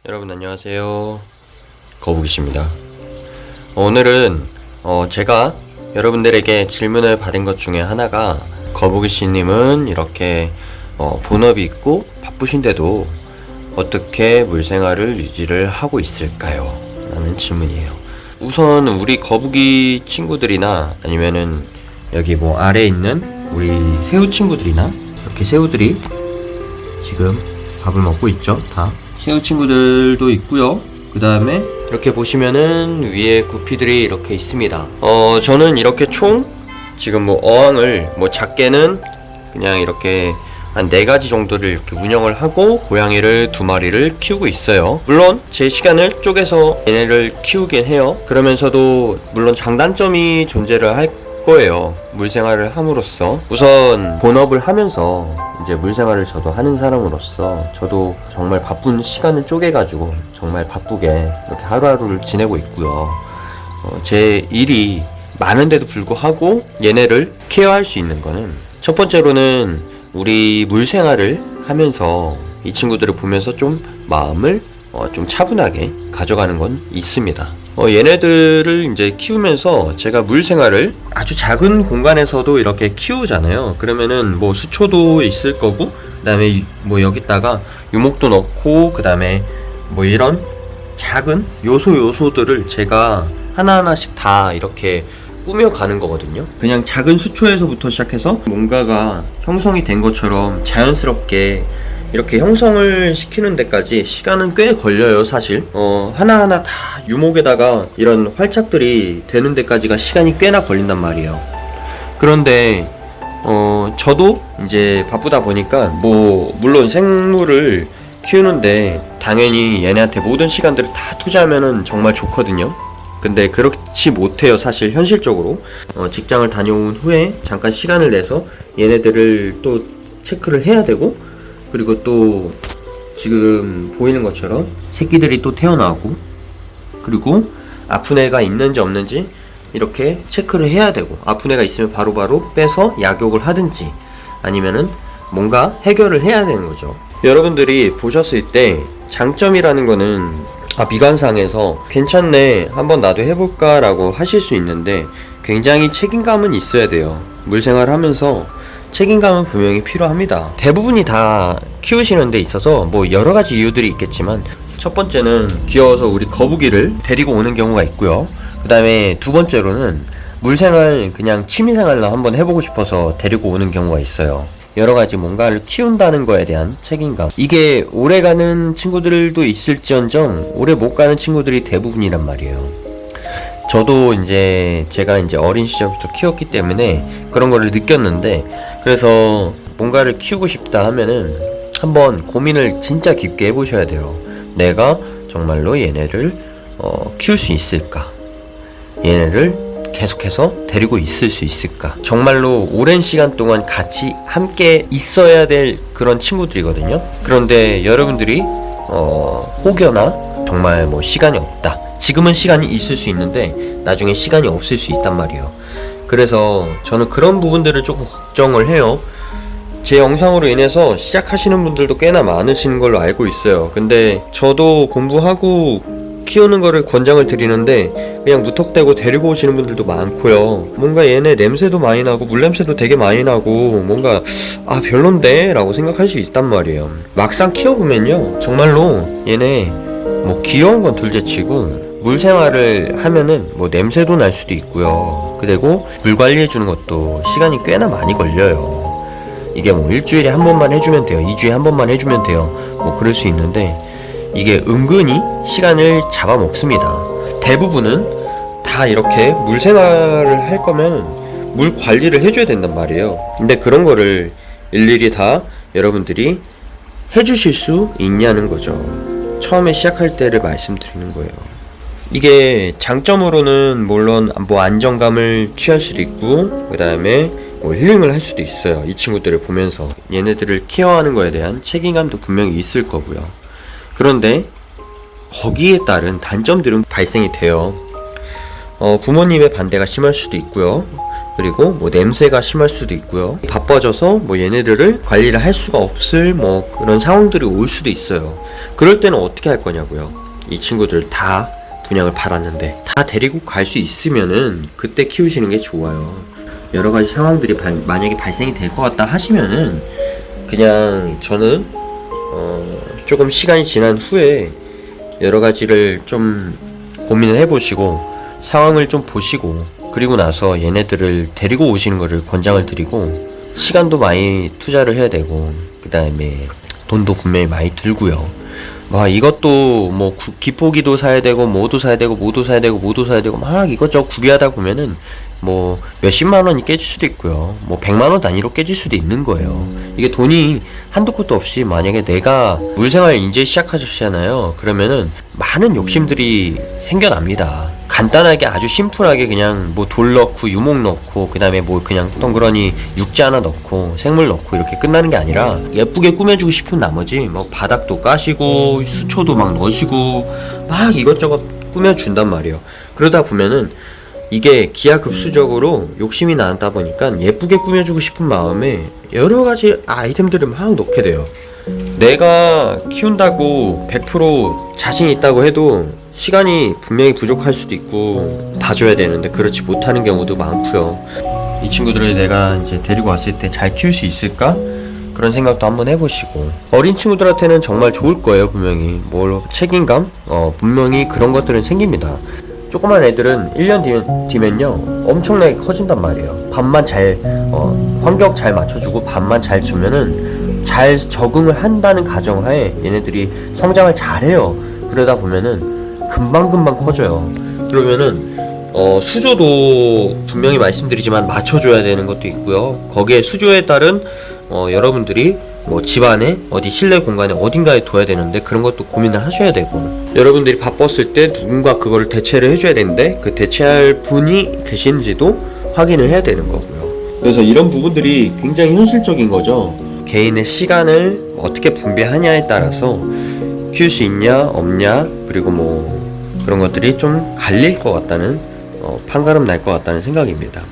여러분 안녕하세요. 거북이십니다. 오늘은 제가 여러분들에게 질문을 받은 것 중에 하나가 거북이씨님은 이렇게 본업이 있고 바쁘신데도 어떻게 물생활을 유지를 하고 있을까요? 라는 질문이에요. 우선 우리 거북이 친구들이나 아니면은 여기 뭐 아래에 있는 우리 새우 친구들이나 이렇게 새우들이 지금 밥을 먹고 있죠. 다 새우 친구들도 있고요. 그 다음에 이렇게 보시면은 위에 구피들이 이렇게 있습니다. 저는 이렇게 총 지금 뭐 어항을 뭐 작게는 그냥 이렇게 한 4가지 정도를 이렇게 운영을 하고 고양이를 2마리를 키우고 있어요. 물론 제 시간을 쪼개서 얘네를 키우긴 해요. 그러면서도 물론 장단점이 존재를 할 거예요. 물생활을 함으로써 우선 본업을 하면서 이제 물생활을 저도 하는 사람으로서 저도 정말 바쁜 시간을 쪼개가지고 정말 바쁘게 이렇게 하루하루를 지내고 있고요. 제 일이 많은데도 불구하고 얘네를 케어할 수 있는 거는 첫 번째로는 우리 물생활을 하면서 이 친구들을 보면서 좀 마음을 좀 차분하게 가져가는 건 있습니다. 얘네들을 이제 키우면서 제가 물생활을 아주 작은 공간에서도 이렇게 키우잖아요. 그러면은 뭐 수초도 있을 거고, 그 다음에 뭐 여기다가 유목도 넣고, 그 다음에 뭐 이런 작은 요소들을 제가 하나하나씩 다 이렇게 꾸며가는 거거든요. 그냥 작은 수초에서부터 시작해서 뭔가가 형성이 된 것처럼 자연스럽게 이렇게 형성을 시키는 데까지 시간은 꽤 걸려요. 사실 하나하나 다 유목에다가 이런 활착들이 되는 데까지가 시간이 꽤나 걸린단 말이에요. 그런데 저도 이제 바쁘다 보니까 뭐 물론 생물을 키우는데 당연히 얘네한테 모든 시간들을 다 투자하면은 정말 좋거든요. 근데 그렇지 못해요. 사실 현실적으로 직장을 다녀온 후에 잠깐 시간을 내서 얘네들을 또 체크를 해야 되고, 그리고 또 지금 보이는 것처럼 새끼들이 또 태어나고, 그리고 아픈 애가 있는지 없는지 이렇게 체크를 해야 되고, 아픈 애가 있으면 바로바로 빼서 약욕을 하든지 아니면은 뭔가 해결을 해야 되는 거죠. 여러분들이 보셨을 때 장점이라는 거는 미관상에서 괜찮네, 한번 나도 해볼까 라고 하실 수 있는데 굉장히 책임감은 있어야 돼요. 물생활 하면서 책임감은 분명히 필요합니다. 대부분이 다 키우시는 데 있어서 뭐 여러가지 이유들이 있겠지만, 첫 번째는 귀여워서 우리 거북이를 데리고 오는 경우가 있고요. 그 다음에 두 번째로는 물생활 그냥 취미생활로 한번 해보고 싶어서 데리고 오는 경우가 있어요. 여러가지 뭔가를 키운다는 거에 대한 책임감, 이게 오래가는 친구들도 있을지언정 오래 못가는 친구들이 대부분이란 말이에요. 저도 이제 제가 이제 어린 시절부터 키웠기 때문에 그런 거를 느꼈는데, 그래서 뭔가를 키우고 싶다 하면은 한번 고민을 진짜 깊게 해보셔야 돼요. 내가 정말로 얘네를 키울 수 있을까? 얘네를 계속해서 데리고 있을 수 있을까? 정말로 오랜 시간 동안 같이 함께 있어야 될 그런 친구들이거든요. 그런데 여러분들이 혹여나 정말 뭐 시간이 없다, 지금은 시간이 있을 수 있는데 나중에 시간이 없을 수 있단 말이에요. 그래서 저는 그런 부분들을 조금 걱정을 해요. 제 영상으로 인해서 시작하시는 분들도 꽤나 많으신 걸로 알고 있어요. 근데 저도 공부하고 키우는 거를 권장을 드리는데 그냥 무턱대고 데리고 오시는 분들도 많고요. 뭔가 얘네 냄새도 많이 나고 물냄새도 되게 많이 나고 뭔가 별론데? 라고 생각할 수 있단 말이에요. 막상 키워보면요, 정말로 얘네 뭐 귀여운 건 둘째치고 물생활을 하면은 뭐 냄새도 날 수도 있고요. 그리고 물 관리해주는 것도 시간이 꽤나 많이 걸려요. 이게 뭐 일주일에 한 번만 해주면 돼요, 2주에 한 번만 해주면 돼요, 뭐 그럴 수 있는데 이게 은근히 시간을 잡아먹습니다. 대부분은 다 이렇게 물생활을 할 거면 물 관리를 해줘야 된단 말이에요. 근데 그런 거를 일일이 다 여러분들이 해주실 수 있냐는 거죠. 처음에 시작할 때를 말씀드리는 거예요. 이게 장점으로는 물론 뭐 안정감을 취할 수도 있고, 그 다음에 뭐 힐링을 할 수도 있어요. 이 친구들을 보면서 얘네들을 케어하는 거에 대한 책임감도 분명히 있을 거고요. 그런데 거기에 따른 단점들은 발생이 돼요. 부모님의 반대가 심할 수도 있고요. 그리고 뭐 냄새가 심할 수도 있고요. 바빠져서 뭐 얘네들을 관리를 할 수가 없을 뭐 그런 상황들이 올 수도 있어요. 그럴 때는 어떻게 할 거냐고요. 이 친구들 다 분양을 받았는데 다 데리고 갈 수 있으면은 그때 키우시는 게 좋아요. 여러 가지 상황들이 만약에 발생이 될 것 같다 하시면은 그냥 저는 조금 시간이 지난 후에 여러 가지를 좀 고민을 해보시고 상황을 좀 보시고 그리고 나서 얘네들을 데리고 오시는 거를 권장을 드리고 시간도 많이 투자를 해야 되고 그 다음에 돈도 분명히 많이 들고요. 와 이것도 뭐 기포기도 사야 되고 뭐도 사야 되고 뭐도 사야 되고 뭐도 사야 되고 막 이것저것 구비하다 보면은 뭐 몇십만 원이 깨질 수도 있고요. 뭐 100만 원 단위로 깨질 수도 있는 거예요. 이게 돈이 한도 끝도 없이 만약에 내가 물생활 이제 시작하셨잖아요. 그러면은 많은 욕심들이 생겨납니다. 간단하게 아주 심플하게 그냥 뭐 돌 넣고 유목 넣고 그 다음에 뭐 그냥 덩그러니 육지 하나 넣고 생물 넣고 이렇게 끝나는 게 아니라 예쁘게 꾸며주고 싶은 나머지 뭐 바닥도 까시고 수초도 막 넣으시고 막 이것저것 꾸며준단 말이에요. 그러다 보면은 이게 기하급수적으로 욕심이 나다 보니까 예쁘게 꾸며주고 싶은 마음에 여러 가지 아이템들을 막 넣게 돼요. 내가 키운다고 100% 자신 있다고 해도 시간이 분명히 부족할 수도 있고 봐줘야 되는데 그렇지 못하는 경우도 많고요. 이 친구들을 내가 이제 데리고 왔을 때 잘 키울 수 있을까? 그런 생각도 한번 해보시고 어린 친구들한테는 정말 좋을 거예요. 분명히 뭘 책임감? 분명히 그런 것들은 생깁니다. 조그만 애들은 1년 뒤면요 엄청나게 커진단 말이에요. 밥만 잘 환경 잘 맞춰주고 밥만 잘 주면은 잘 적응을 한다는 가정하에 얘네들이 성장을 잘해요. 그러다 보면은 금방금방 커져요. 그러면은 수조도 분명히 말씀드리지만 맞춰줘야 되는 것도 있고요. 거기에 수조에 따른 여러분들이 뭐 집안에 어디 실내 공간에 어딘가에 둬야 되는데 그런 것도 고민을 하셔야 되고 여러분들이 바빴을 때 누군가 그거를 대체를 해줘야 되는데 그 대체할 분이 계신지도 확인을 해야 되는 거고요. 그래서 이런 부분들이 굉장히 현실적인 거죠. 개인의 시간을 어떻게 분배하냐에 따라서 키울 수 있냐 없냐 그리고 뭐 그런 것들이 좀 갈릴 것 같다는 판가름 날 것 같다는 생각입니다.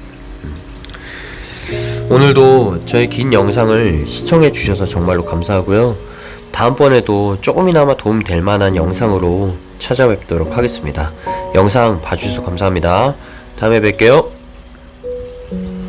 오늘도 저의 긴 영상을 시청해 주셔서 정말로 감사하고요. 다음번에도 조금이나마 도움 될 만한 영상으로 찾아뵙도록 하겠습니다. 영상 봐주셔서 감사합니다. 다음에 뵐게요.